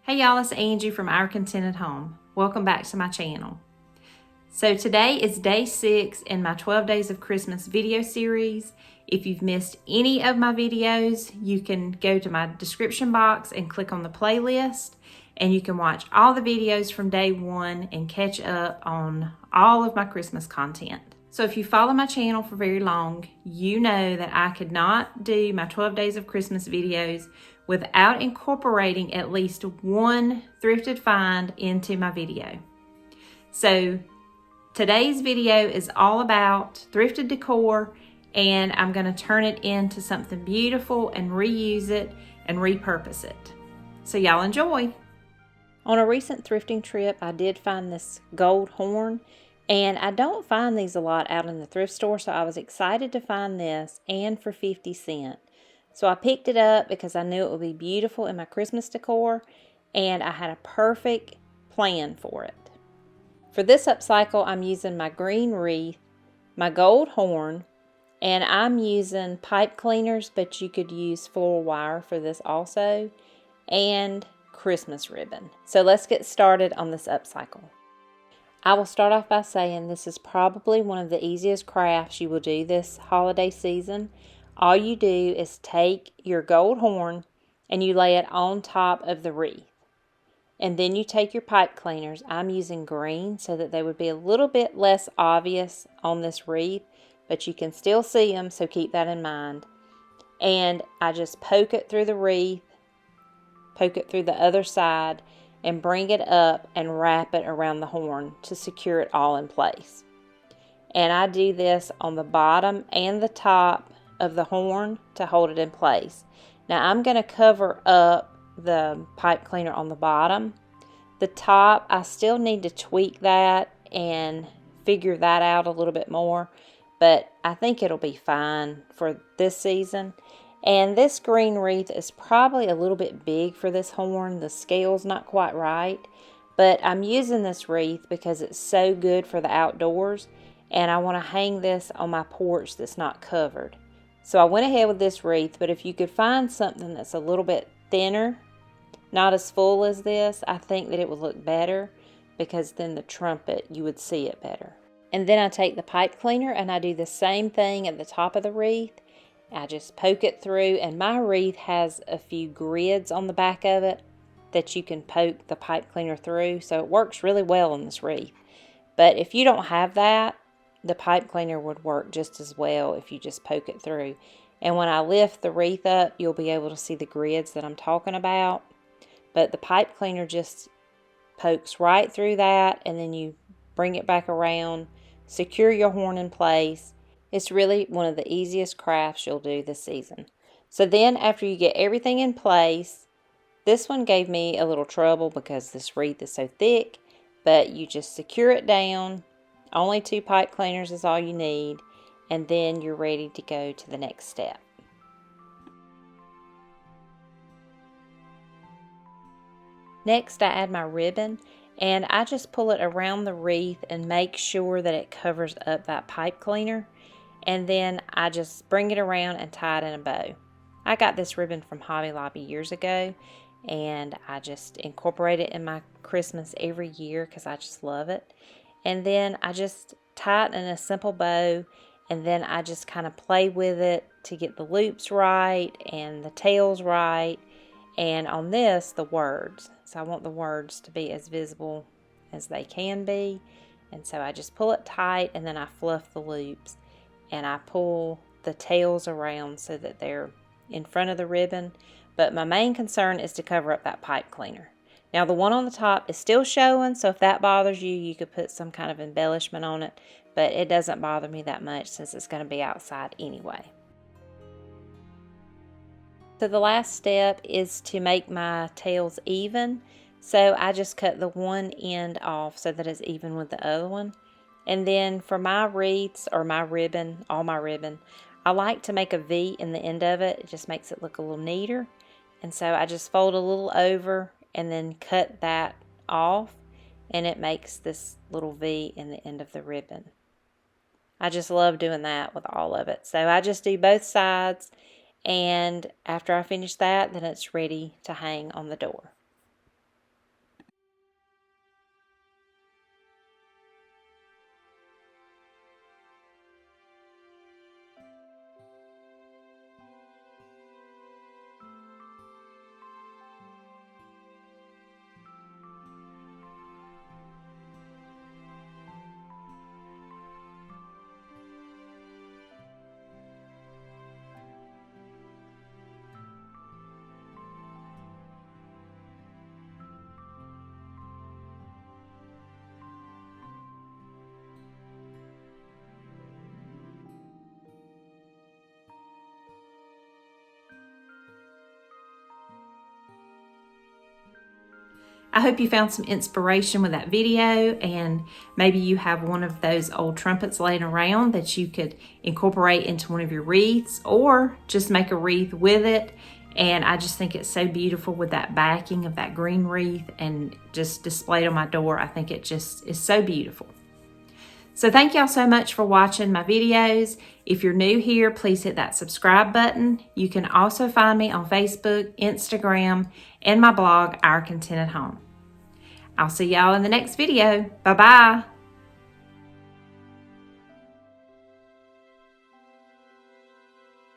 Hey y'all, it's Angie from Our Contented Home. Welcome back to my channel. So today is day 6 in my 12 Days of Christmas video series. If you've missed any of my videos, you can go to my description box and click on the playlist, and you can watch all the videos from day 1 and catch up on all of my Christmas content. So if you follow my channel for very long, you know that I could not do my 12 Days of Christmas videos without incorporating at least one thrifted find into my video. So today's video is all about thrifted decor, and I'm going to turn it into something beautiful and reuse it and repurpose it. So y'all enjoy. On a recent thrifting trip, I did find this gold horn, and I don't find these a lot out in the thrift store, so I was excited to find this, and for 50 cents. So I picked it up because I knew it would be beautiful in my Christmas decor, and I had a perfect plan for it. For this upcycle, I'm using my green wreath, my gold horn, and I'm using pipe cleaners, but you could use floral wire for this also, and Christmas ribbon. So let's get started on this upcycle. I will start off by saying this is probably one of the easiest crafts you will do this holiday season. All you do is take your gold horn and you lay it on top of the wreath. And then you take your pipe cleaners. I'm using green so that they would be a little bit less obvious on this wreath, but you can still see them, so keep that in mind. And I just poke it through the wreath, poke it through the other side, and bring it up and wrap it around the horn to secure it all in place. And I do this on the bottom and the top of the horn to hold it in place. Now I'm going to cover up the pipe cleaner on the bottom. The top, I still need to tweak that and figure that out a little bit more, but I think it'll be fine for this season. And this green wreath is probably a little bit big for this horn. The scale's not quite right, but I'm using this wreath because it's so good for the outdoors, and I want to hang this on my porch that's not covered. So I went ahead with this wreath, but if you could find something that's a little bit thinner, not as full as this, I think that it would look better, because then the trumpet, you would see it better. And then I take the pipe cleaner and I do the same thing at the top of the wreath. I just poke it through, and my wreath has a few grids on the back of it that you can poke the pipe cleaner through, so it works really well on this wreath. But if you don't have that, the pipe cleaner would work just as well if you just poke it through. And when I lift the wreath up, you'll be able to see the grids that I'm talking about. But the pipe cleaner just pokes right through that, and then you bring it back around, secure your horn in place. It's really one of the easiest crafts you'll do this season. So then after you get everything in place, this one gave me a little trouble because this wreath is so thick, but you just secure it down. Only 2 pipe cleaners is all you need, and then you're ready to go to the next step. Next, I add my ribbon, and I just pull it around the wreath and make sure that it covers up that pipe cleaner. And then I just bring it around and tie it in a bow. I got this ribbon from Hobby Lobby years ago, and I just incorporate it in my Christmas every year because I just love it. And then I just tie it in a simple bow, and then I just kind of play with it to get the loops right and the tails right. And on this, the words. So I want the words to be as visible as they can be. And so I just pull it tight, and then I fluff the loops. And I pull the tails around so that they're in front of the ribbon. But my main concern is to cover up that pipe cleaner. Now the one on the top is still showing, so if that bothers you, you could put some kind of embellishment on it. But it doesn't bother me that much since it's going to be outside anyway. So the last step is to make my tails even. So I just cut the one end off so that it's even with the other one. And then for my wreaths or my ribbon, all my ribbon, I like to make a V in the end of it. It just makes it look a little neater. And so I just fold a little over and then cut that off, and it makes this little V in the end of the ribbon. I just love doing that with all of it. So I just do both sides, and after I finish that, then it's ready to hang on the door. I hope you found some inspiration with that video, and maybe you have one of those old trumpets laying around that you could incorporate into one of your wreaths, or just make a wreath with it. And I just think it's so beautiful with that backing of that green wreath, and just displayed on my door. I think it just is so beautiful. So thank y'all so much for watching my videos. If you're new here, please hit that subscribe button. You can also find me on Facebook, Instagram, and my blog, Our Contented Home. I'll see y'all in the next video. Bye-bye.